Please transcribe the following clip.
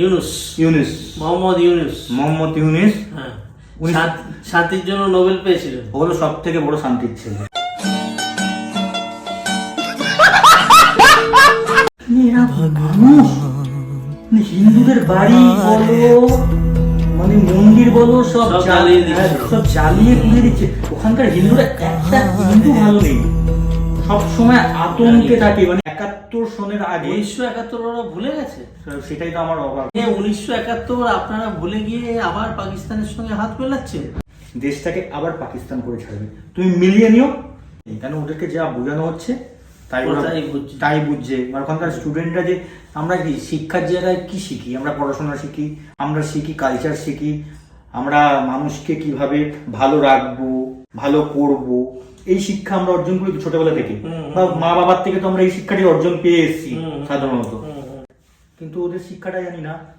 ইউনুস, ইউনুস, মোহাম্মদ ইউনুস। মোহাম্মদ ইউনুস হ্যাঁ, উনি শান্তির জন্য নোবেল পেয়েছিলেন। হলো সব থেকে বড় শান্তির ছেলে। হিন্দুদের বাড়ি বলো, মানে মন্দির বলো, সব সব জ্বালিয়ে দিচ্ছে। সব জ্বালিয়ে পুড়িয়ে দিচ্ছে। ওখানকার হিন্দুরা একটা হিন্দু ভালো নেই, সব সময় আতঙ্কে থাকে। মানে 71 সনের আগে 1971 ওরা ভুলে গেছে। সেটাই তো আমার অবাক। 1971 আপনারা ভুলে গিয়ে আবার পাকিস্তানের সঙ্গে হাত মেলাচ্ছেন। দেশটাকে আবার পাকিস্তান করে ছাড়বে, তুমি মিলিয়ে নিও। কেন ওদেরকে যা বোঝানো হচ্ছে তাই ওরা তাই বুঝছে। মানে ওখানকার স্টুডেন্টরা যে আমরা কি শিক্ষার জায়গায় কি শিখি, আমরা পড়াশোনা শিখি, আমরা শিখি কালচার শিখি, আমরা মানুষকে কিভাবে ভালো রাখবো, ভালো করব, এই শিক্ষা আমরা অর্জন করি তো ছোটবেলা থেকে, বা মা বাবার থেকে তো আমরা এই শিক্ষাটি অর্জন পেয়ে এসেছি সাধারণত। কিন্তু ওদের শিক্ষাটা জানি না।